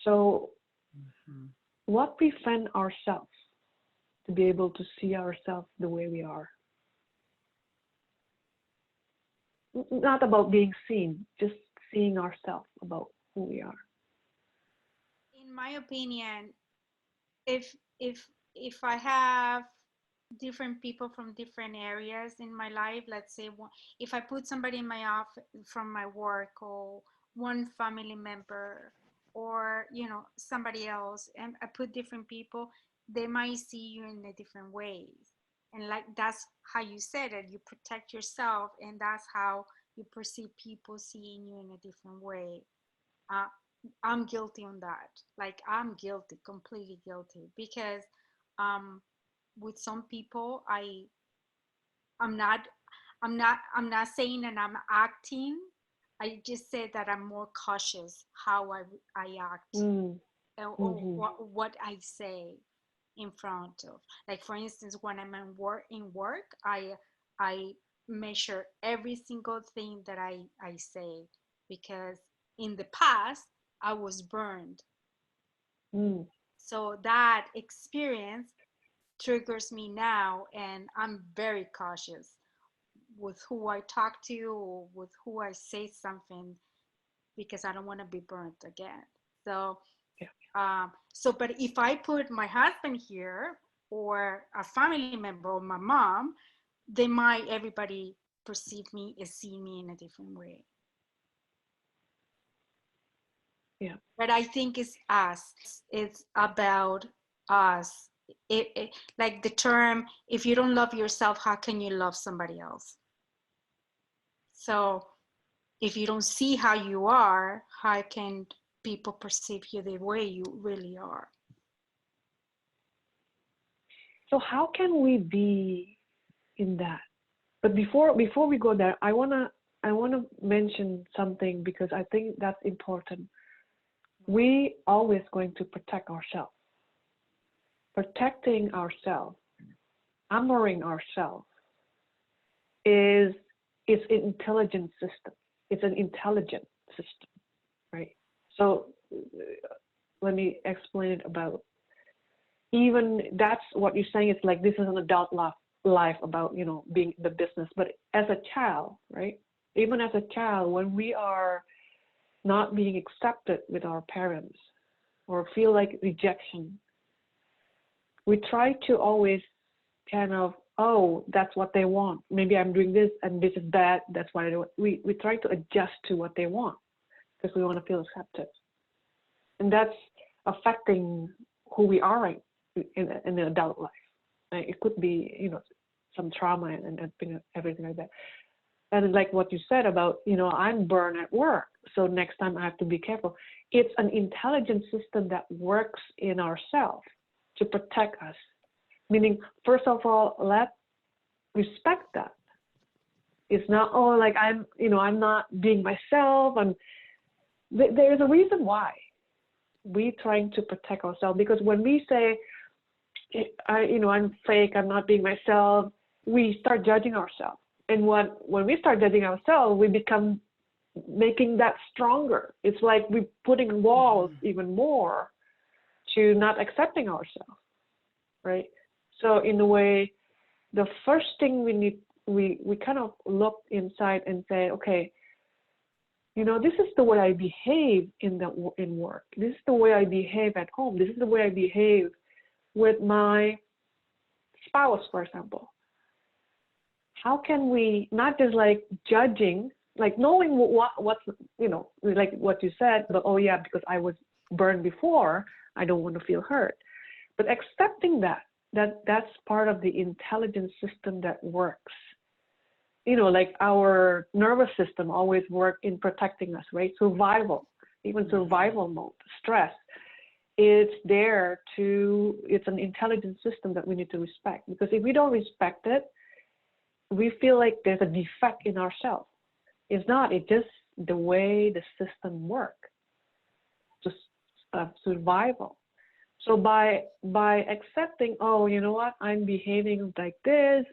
So Mhm. what prevent ourselves to be able to see ourselves the way we are? Not about being seen, just seeing ourselves about who we are. In my opinion, if if if I have different people from different areas in my life, let's say if I put somebody in my office from my work, or one family member, or somebody else, and I put different people, they might see you in a different ways. And like, that's how you said it, you protect yourself, and that's how you perceive people seeing you in a different way. uh, I'm guilty on that. Like, I'm guilty, completely guilty, because um, with some people, I'm not, I'm not saying that I'm acting. I just said that I'm more cautious how I act, Mm. or Mm-hmm. what I say in front of. Like, for instance, when I'm in work, I measure every single thing that I say, because in the past I was burned. Mm. So that experience triggers me now, and I'm very cautious with who I talk to, or with who I say something, because I don't want to be burnt again. So, Yeah. but if I put my husband here, or a family member, or my mom, they might, everybody perceive me as seeing me in a different way. Yeah. But I think it's us. It's about us. Like the term, if you don't love yourself, how can you love somebody else? So if you don't see how you are, how can people perceive you the way you really are? So how can we be in that? But before we go there, I wanna mention something because I think that's important. We always going to protect ourselves. Protecting ourselves, armoring ourselves is an intelligent system. It's an intelligent system, right? So let me explain it about, even that's what you're saying. It's like this is an adult life about being the business. But as a child, right? Even as a child, when we are not being accepted with our parents or feel like rejection, we try to always kind of, oh, that's what they want. Maybe I'm doing this and this is bad. That's why I do it. We try to adjust to what they want because we want to feel accepted. And that's affecting who we are in the adult life. It could be, some trauma and everything like that. And like what you said about, I'm burned at work, so next time I have to be careful. It's an intelligent system that works in ourselves to protect us. Meaning, first of all, let's respect that. It's not, oh, like I'm not being myself. And there's a reason why we trying to protect ourselves, because when we say, I'm fake, I'm not being myself, we start judging ourselves. And when we start judging ourselves, we become making that stronger. It's like we're putting walls even more to not accepting ourselves, right? So in a way, the first thing we kind of look inside and say, okay, this is the way I behave in work. This is the way I behave at home. This is the way I behave with my spouse, for example. How can we not just like judging, like knowing what's, like what you said, but oh yeah, because I was burned before, I don't want to feel hurt. But accepting that's part of the intelligence system that works. Like our nervous system always work in protecting us, right? Survival, even survival mode, stress. It's it's an intelligent system that we need to respect, because if we don't respect it, we feel like there's a defect in ourselves. It's not, it's just the way the system works, just survival. So by accepting, oh, you know what, I'm behaving like this,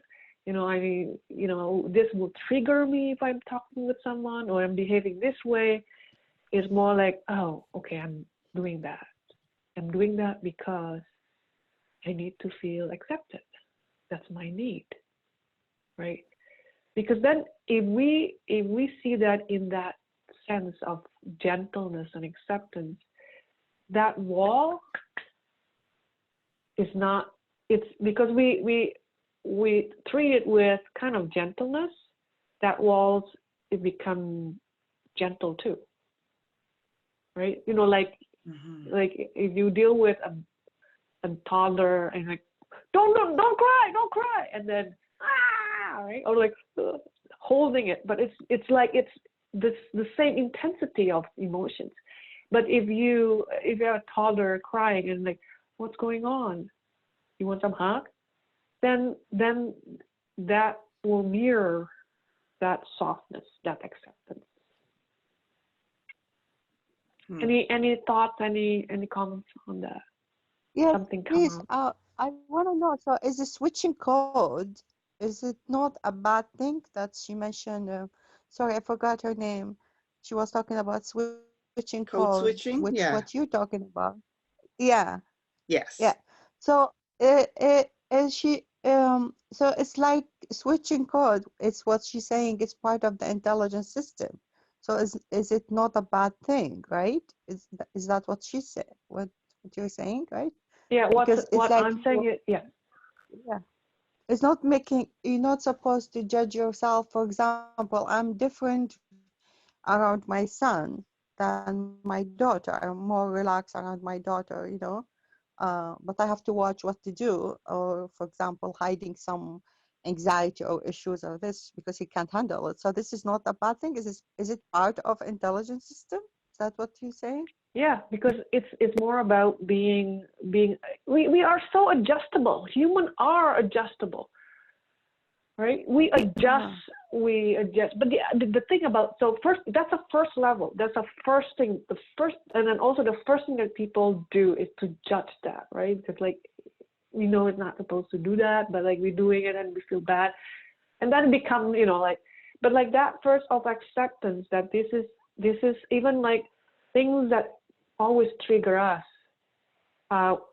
this will trigger me if I'm talking with someone, or I'm behaving this way, is more like, oh, okay, doing that. I'm doing that because I need to feel accepted. That's my need, right? Because then if we see that in that sense of gentleness and acceptance, that wall is not, it's because we treat it with kind of gentleness, that walls, it become gentle too, right? You know, like if you deal with a toddler and like, don't cry, and then right, or like holding it, but it's like it's the same intensity of emotions. But if you have a toddler crying and like, what's going on? You want some hug? Then that will mirror that softness, that acceptance. Any thoughts? Any comments on that? Yes, Something come please. out. I want to know. So, is the switching code? Is it not a bad thing that she mentioned? Sorry, I forgot her name. She was talking about switching code, Code which switching? what Yeah. you're talking about. Yeah, yeah. Yes. So, is she? So it's like switching code. It's what she's saying. It's part of the intelligence system. So is it not a bad thing, right? Is that what she said? What you're saying, right? Yeah, Because it's what like I'm saying is, yeah. yeah, it's not making, you're not supposed to judge yourself. For example, I'm different around my son than my daughter. I'm more relaxed around my daughter, but I have to watch what to do, or for example, hiding some anxiety or issues or this because he can't handle it. So this is not a bad thing. Is it part of intelligence system? Is that what you're saying? Yeah, because it's more about being we are so adjustable. Humans are adjustable, right? We adjust, But the thing about, so first, that's a first level. That's a first thing. And then also the first thing that people do is to judge that, right? Because like we know it's not supposed to do that, but like we're doing it and we feel bad, and then it becomes, like, but like that first of acceptance that this is even like things that always trigger us.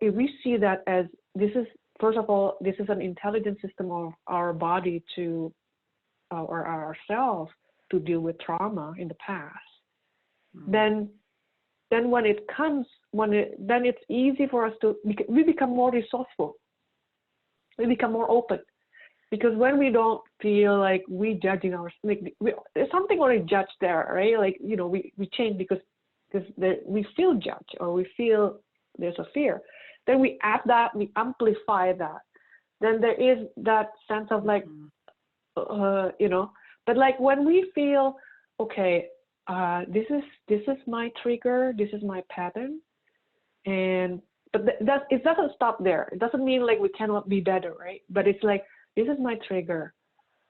If we see that as this is, first of all, this is an intelligent system of our body to, or ourselves to deal with trauma in the past, then when it comes, then it's easy for us to, we become more resourceful. We become more open. Because when we don't feel like we judging there's something already judged there, right? Like, we change because we feel judged, or we feel there's a fear. Then we add that, we amplify that. Then there is that sense of like, but like when we feel, okay, this is my trigger, this is my pattern, but it doesn't stop there. It doesn't mean like we cannot be better, right? But it's like, this is my trigger.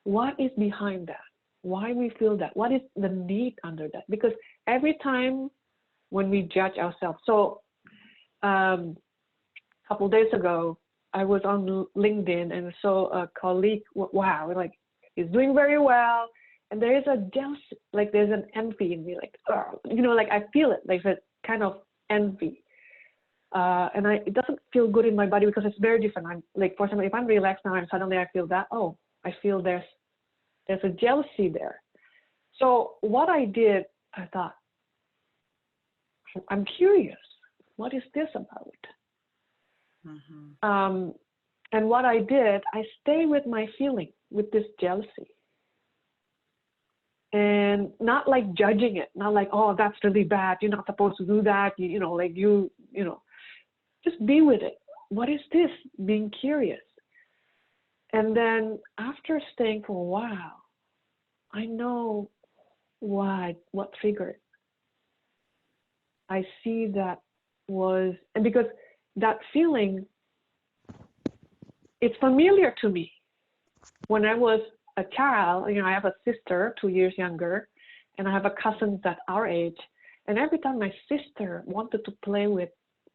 What is behind that? Why we feel that? What is the need under that? Because every time when we judge ourselves, so a couple days ago, I was on LinkedIn and saw a colleague, wow, like he's doing very well. And there is a jealousy, like there's an envy in me, like, like I feel it, like that kind of envy. And it doesn't feel good in my body because it's very different. I'm like, for example, if I'm relaxed now and suddenly I feel that, I feel there's a jealousy there. So what I did, I thought, I'm curious, what is this about? And what I did, I stay with my feeling, with this jealousy. And not like judging it, not like, oh, that's really bad, you're not supposed to do that, just be with it. What is this? Being curious. And then after staying for a while, I know what triggered. I see that was, and because that feeling, it's familiar to me. When I was a child, I have a sister 2 years younger, and I have a cousin that's our age. And every time my sister wanted to play with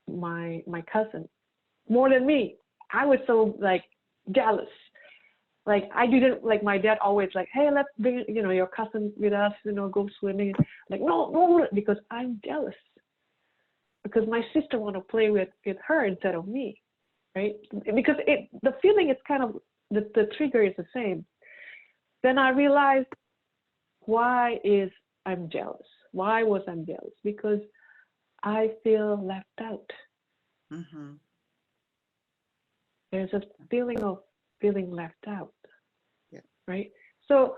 my cousin more than me, I was so like jealous. Like I didn't, like my dad always like, hey, let's bring your cousin with us, go swimming. Like no, because I'm jealous. because my sister want to play with her instead of me, right? Because the feeling is kind of, the trigger is the same. Then I realized, why is I'm jealous? Why was I jealous? Because I feel left out. Mm-hmm. There's a feeling of feeling left out, Yeah. right? So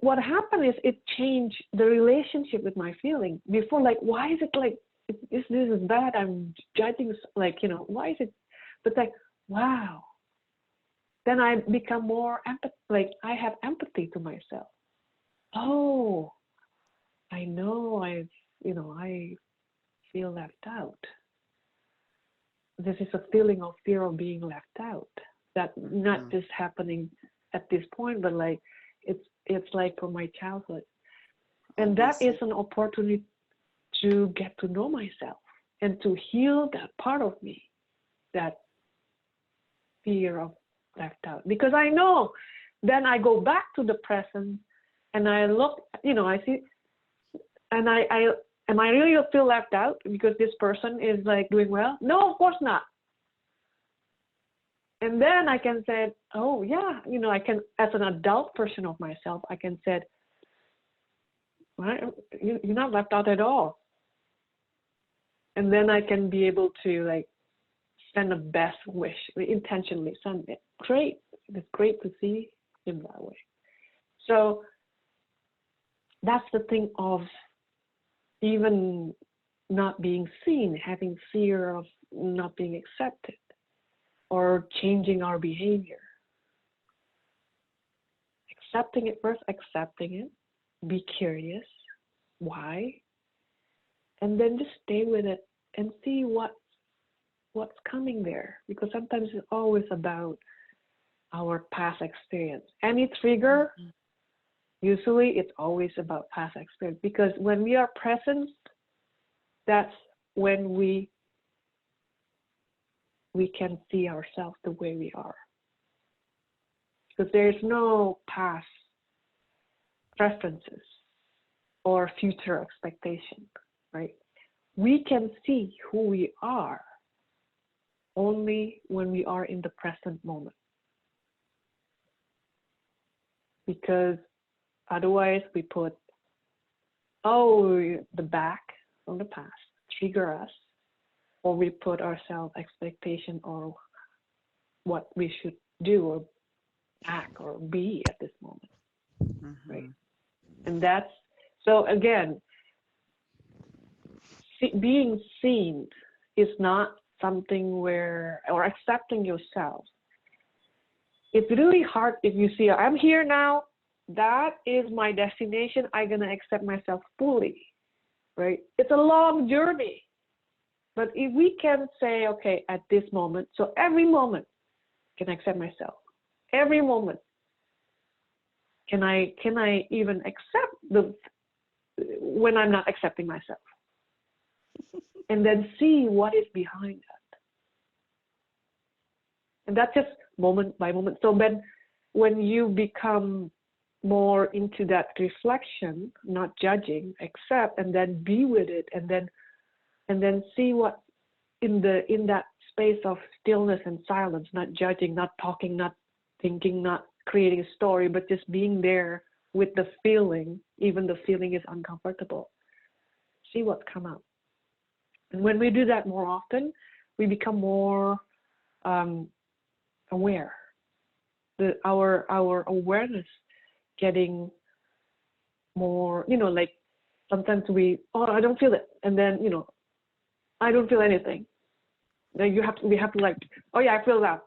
what happened is it changed the relationship with my feeling. Before, like, why is it like, this is bad? I'm judging, like, why is it? But like, wow. Then I become more empathy. Like, I have empathy to myself. Oh, I know I feel left out. This is a feeling of fear of being left out. That not just happening at this point, but like it's like from my childhood. And that is an opportunity to get to know myself and to heal that part of me, that fear of left out. Because I know, then I go back to the present and I look, I see, and am I really feel left out because this person is like doing well? No, of course not. And then I can say, oh yeah, I can, as an adult version of myself, I can say, well, you're not left out at all. And then I can be able to like send a best wish, intentionally send it. Great, it's great to see him that way. So that's the thing of even not being seen, having fear of not being accepted or changing our behavior. Accepting it first, accepting it, be curious, why, and then just stay with it and see what's coming there. Because sometimes it's always about our past experience. Any trigger, usually it's always about past experience. Because when we are present, that's when we can see ourselves the way we are. Because there's no past preferences or future expectation, right? We can see who we are only when we are in the present moment. Because otherwise we put, the back from the past, trigger us, or we put ourselves expectation or what we should do or act or be at this moment, right? And that's, so again, being seen is not something where, or accepting yourself. It's really hard if you see, I'm here now, that is my destination, I'm gonna accept myself fully, right? It's a long journey. But if we can say, okay, at this moment, so every moment can I accept myself. Every moment. Can I even accept when I'm not accepting myself? And then see what is behind that. And that's just moment by moment. So when you become more into that reflection, not judging, accept, and then be with it, and then see what in that space of stillness and silence, not judging, not talking, not thinking, not creating a story, but just being there with the feeling, even the feeling is uncomfortable. See what's come out. And when we do that more often, we become more aware. Our awareness getting more, like sometimes I don't feel it, and then I don't feel anything. Then we have to like, oh yeah, I feel that.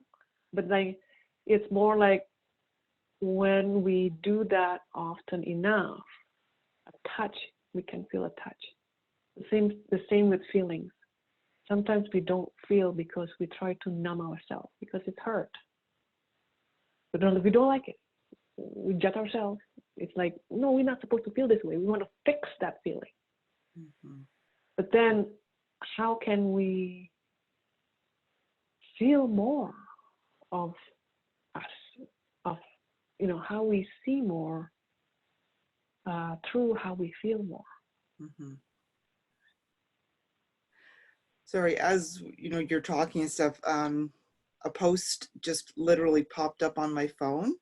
But like, it's more like when we do that often enough, a touch, we can feel a touch. The same with feelings. Sometimes we don't feel because we try to numb ourselves because it's hurt. But we don't like it. We judge ourselves. It's like, no, we're not supposed to feel this way. We want to fix that feeling. But then how can we feel more of us, of how we see more through how we feel more? Sorry, as you know, you're talking and stuff, a post just literally popped up on my phone,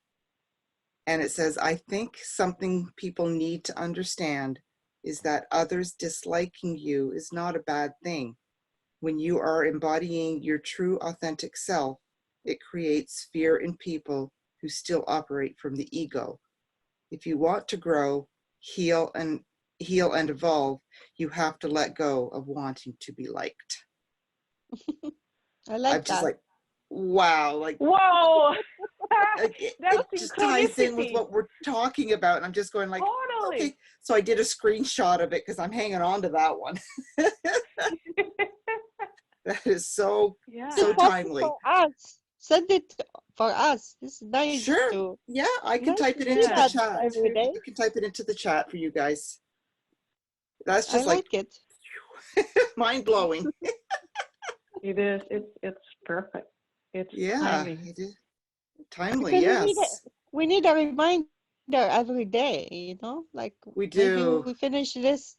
and it says, I think something people need to understand is that others disliking you is not a bad thing. When you are embodying your true authentic self, it creates fear in people who still operate from the ego. If you want to grow, heal and evolve, you have to let go of wanting to be liked. I I'm like just that. like, wow, like, Whoa, like that's it just ties in with synchronicity. what we're talking about. And I'm just going like, okay. Totally. So I did a screenshot of it because I'm hanging on to that one. That is so Yeah. Important timely. for us. Send it for us. It's nice Sure. to Yeah, I can nice type to it see into the Yeah. that chat. every day. You can type it into the chat for you guys. That's I just like like it. mind blowing. It is. It's perfect. It's Yeah, timing. it is timely. Because Yes, we need a reminder every day, you know? Like we maybe we do. finish this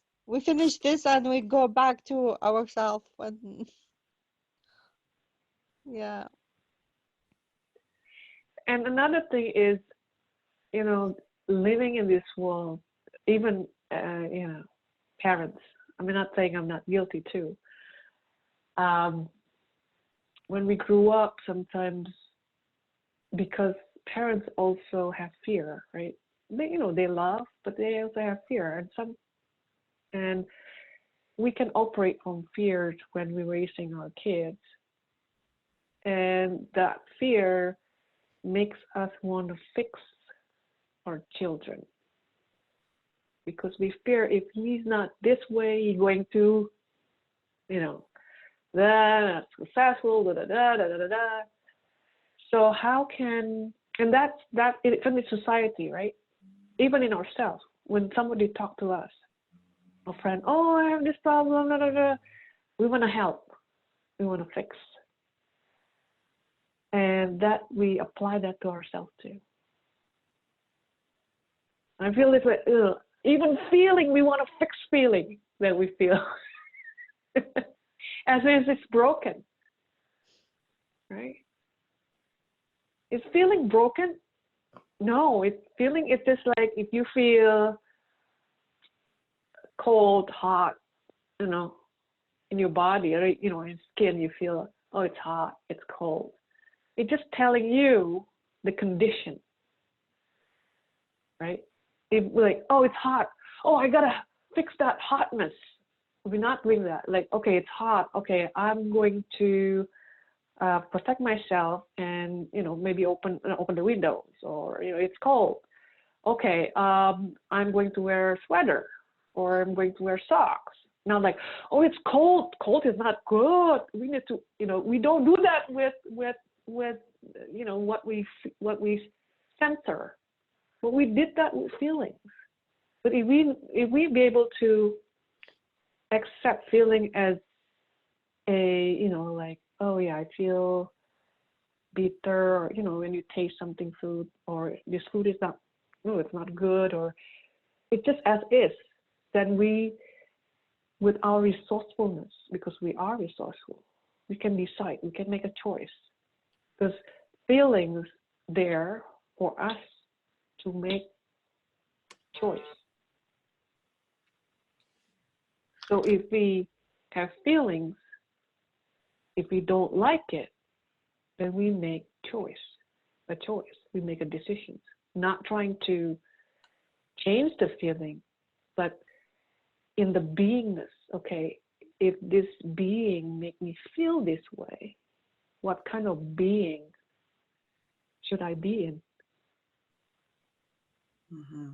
and we go back to ourselves and yeah. And another thing is, you know, living in this world, even, parents. I'm not saying I'm not guilty too. Um, when we grew up, sometimes because parents also have fear, right? They love, but they also have fear, and we can operate from fears when we're raising our kids, and that fear makes us want to fix our children because we fear if he's not this way, he's going to, you know, not successful, da da da da da da. So how can, and that it's in the society, right? Even in ourselves, when somebody talk to us, a friend, oh, I have this problem, da da da, we want to help, we want to fix, and that we apply that to ourselves too. I feel this way, even feeling we want to fix feeling that we feel, as if it's broken, right? Is feeling broken? No, it's feeling. It's just like if you feel cold, hot, you know, in your body, or in skin, you feel, oh, it's hot, it's cold. It's just telling you the condition, right? If like, oh, it's hot, oh, I gotta fix that hotness. We're not doing that. Like, okay, it's hot. Okay, I'm going to protect myself, and maybe open the windows, or it's cold. Okay, I'm going to wear a sweater, or I'm going to wear socks. Now, like, oh, it's cold. Cold is not good. We need to, we don't do that with what we censor. But we did that with feelings. But if we be able to accept feeling as like, oh yeah, I feel bitter, or when you taste something food, or this food is not, no, it's not good, or it's just as is, then we, with our resourcefulness, because we are resourceful, we can decide, we can make a choice, because feelings there for us to make choice. So if we have feelings, if we don't like it, then we make a choice. We make a decision, not trying to change the feeling, but in the beingness. Okay, if this being make me feel this way, what kind of being should I be in? Mm-hmm.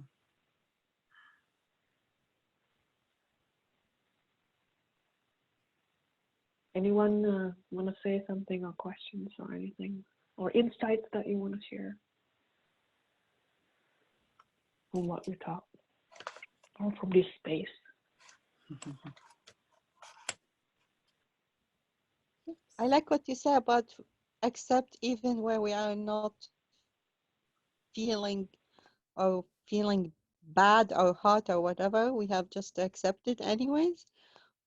Anyone want to say something, or questions, or anything, or insights that you want to share from what we talked, or from this space? I like what you say about accept even when we are not feeling or feeling bad or hot or whatever, we have just to accept it anyways.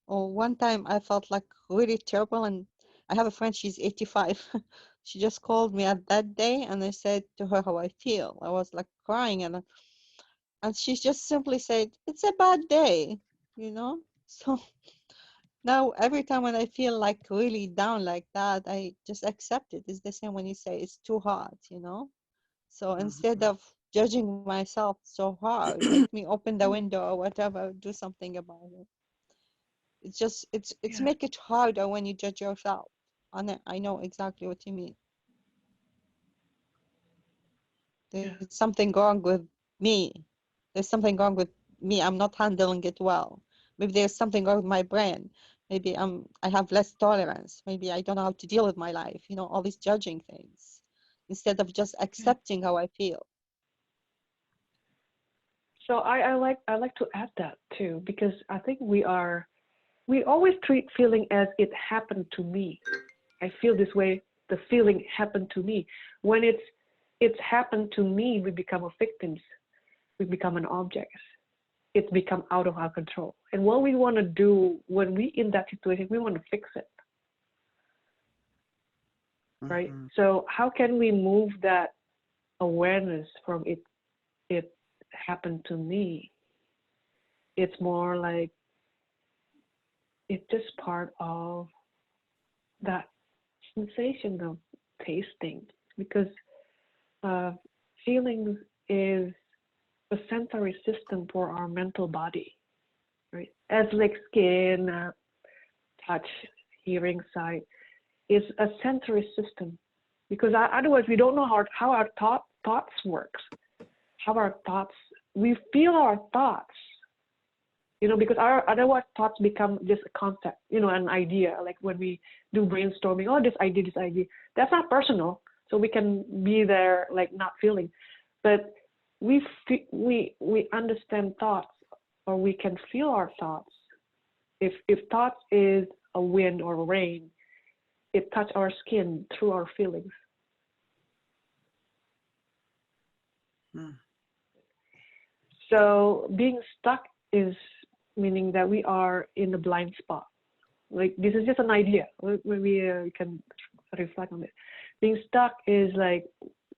Or one time I felt like really terrible, and I have a friend, she's 85. She just called me at that day, and I said to her how I feel. I was like crying, and she just simply said, "It's a bad day," you know? So now every time when I feel like really down like that, I just accept it. It's the same when you say it's too hot, you know? So instead of judging myself so hard, let me open the window or whatever, do something about it. It's just it's Yeah. make it harder when you judge yourself. And I know exactly what you mean. Yeah. There's something wrong with me. There's something wrong with me. I'm not handling it well. Maybe there's something wrong with my brain. Maybe I have less tolerance. Maybe I don't know how to deal with my life. You know, all these judging things instead of just Yeah. accepting how I feel. So I like to add that too, because I think we always treat feeling as it happened to me. I feel this way, the feeling happened to me. When it's happened to me, we become a victims. We become an object. It's become out of our control. And what we want to do when we in that situation, we want to fix it, right? Mhm. So how can we move that awareness from it happened to me? It's more like it's just part of that sensation of tasting, because uh, feelings is a sensory system for our mental body, right? As like skin, touch, hearing, sight, is a sensory system, because otherwise we don't know how our thoughts works, how our thoughts, we feel our thoughts, you know, because our otherwise thoughts become just a concept, you know, an idea. Like when we do brainstorming, oh, this idea, that's not personal, so we can be there like not feeling, but we understand thoughts, or we can feel our thoughts. If thoughts is a wind or rain, it touch our skin through our feelings. Mm. So being stuck is meaning that we are in a blind spot. Like this is just an idea. Maybe we can reflect on it. Being stuck is like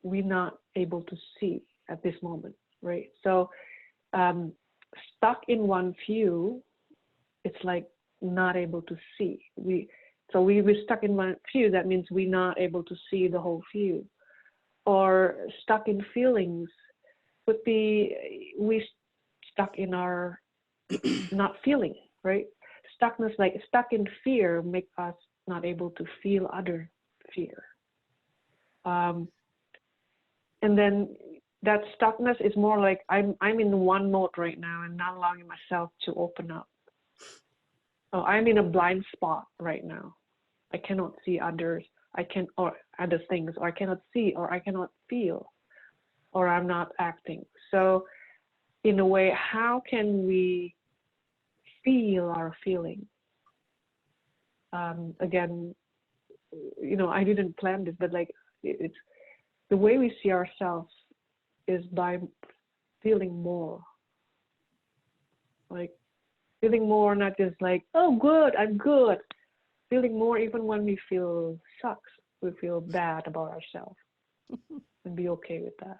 we're not able to see at this moment, right? So stuck in one view, it's like not able to see. We're stuck in one view. That means we're not able to see the whole view. Or stuck in feelings would be we stuck in our not feeling, right? Stuckness, like stuck in fear, make us not able to feel other fear. And then that stuckness is more like I'm in one mode right now and not allowing myself to open up. Oh, I'm in a blind spot right now. I cannot see others. I can or other things, or I cannot see, or I cannot feel, or I'm not acting. So in a way, how can we feel our feeling? Again, you know, I didn't plan this, but like it's the way we see ourselves is by feeling more, like feeling more, not just like, oh, good, I'm good. Feeling more even when we feel sucks, we feel bad about ourselves, and be okay with that.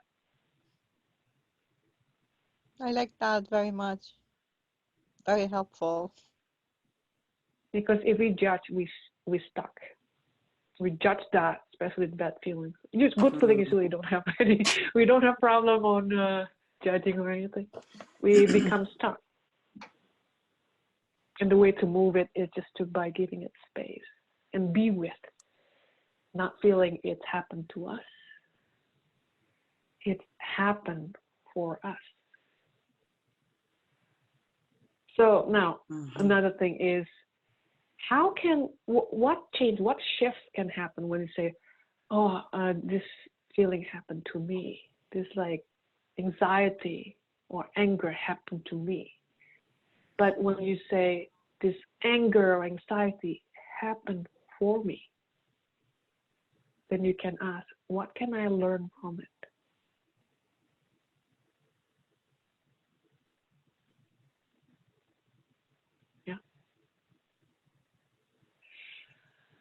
I like that very much. Very helpful. Because if we judge, we stuck. We judge that, especially with bad feelings. Just good feelings usually don't have any. We don't have problem on judging or anything. We become stuck, and the way to move it is just to by giving it space and be with, not feeling it's happened to us. It happened for us. So now another thing is, how can what change, what shift can happen when you say, oh, this feeling happened to me, this like anxiety or anger happened to me. But when you say this anger or anxiety happened for me, then you can ask, what can I learn from it? Yeah.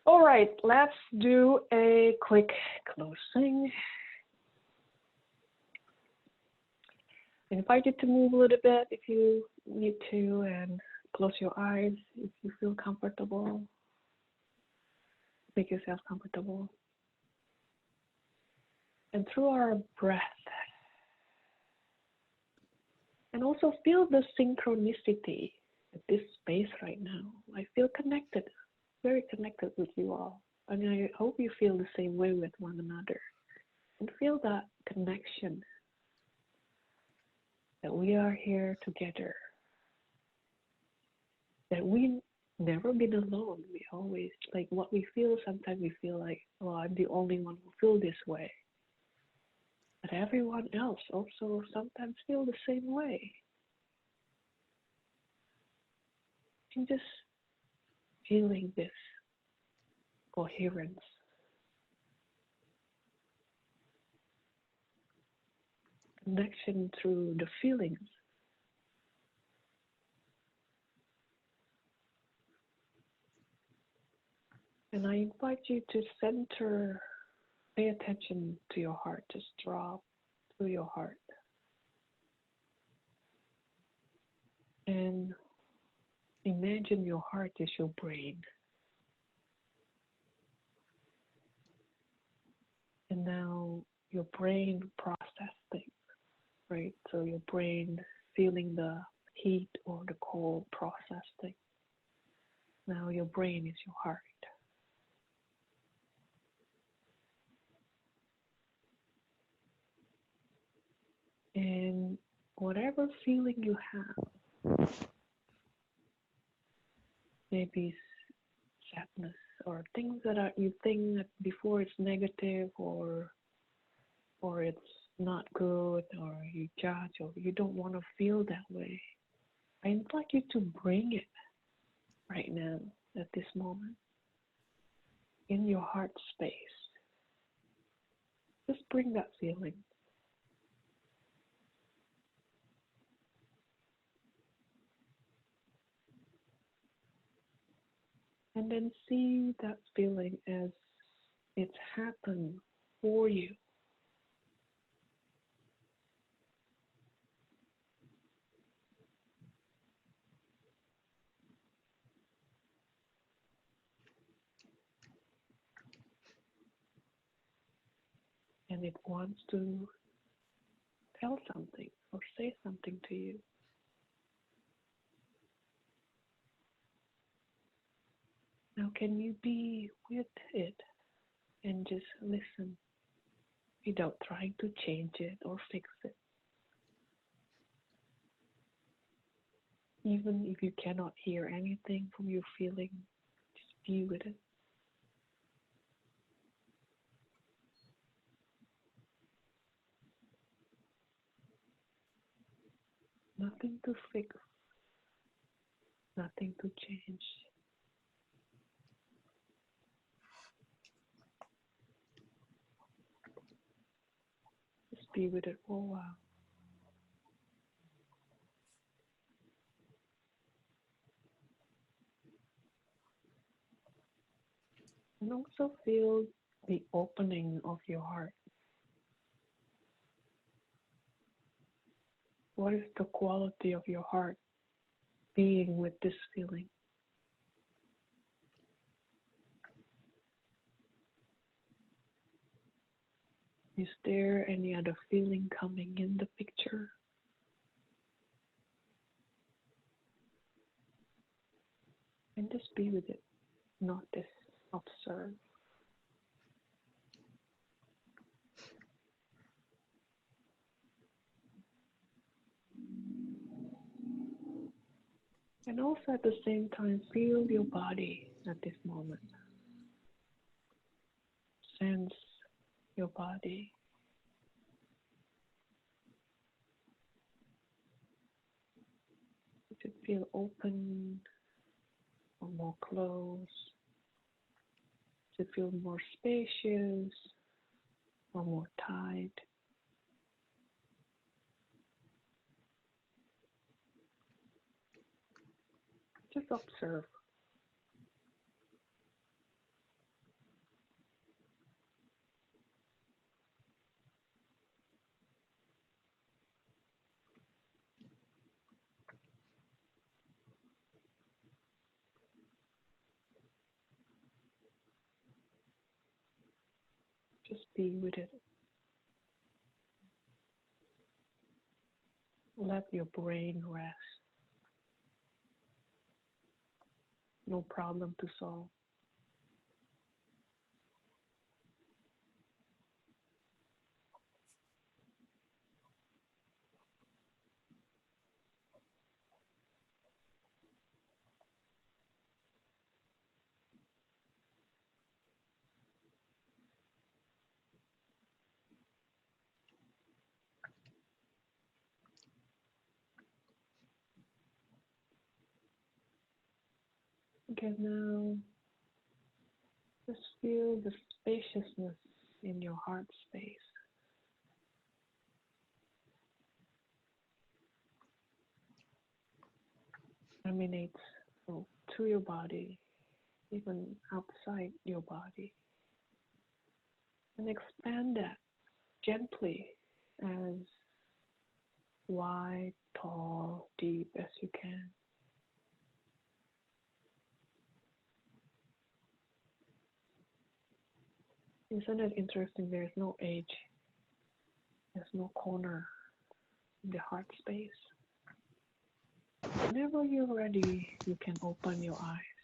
All right, let's do a quick closing. I invite you to move a little bit if you need to, and close your eyes if you feel comfortable. Make yourself comfortable. And through our breath, and also feel the synchronicity at this space right now. I feel connected, very connected with you all. And I hope you feel the same way with one another. And feel that connection, that we are here together, that we never been alone. We always, like what we feel, sometimes we feel like, oh, I'm the only one who feel this way. But everyone else also sometimes feel the same way. And just feeling this coherence. Connection through the feelings. And I invite you to center, pay attention to your heart, just drop through your heart. And imagine your heart is your brain. And now your brain process things, right? So your brain feeling the heat or the cold process thing. Now your brain is your heart. And whatever feeling you have, maybe sadness or things that are you think that before it's negative or it's not good or you judge or you don't want to feel that way, I invite you to bring it right now at this moment in your heart space. Just bring that feeling. And then see that feeling as it's happened for you. And it wants to tell something or say something to you. Now can you be with it and just listen without trying to change it or fix it? Even if you cannot hear anything from your feeling, just be with it. Nothing to fix, nothing to change. Just be with it for a while. And also feel the opening of your heart. What is the quality of your heart being with this feeling? Is there any other feeling coming in the picture? And just be with it, notice, observe. And also at the same time, feel your body at this moment. Sense your body. Does it feel open or more closed? Does it feel more spacious or more tight? Just observe. Just be with it. Let your brain rest. No problem to solve. Okay, now just feel the spaciousness in your heart space. Emanates to your body, even outside your body. And expand that gently, as wide, tall, deep as you can. Isn't it interesting? There's no age, there's no corner in the heart space. Whenever you're ready, you can open your eyes.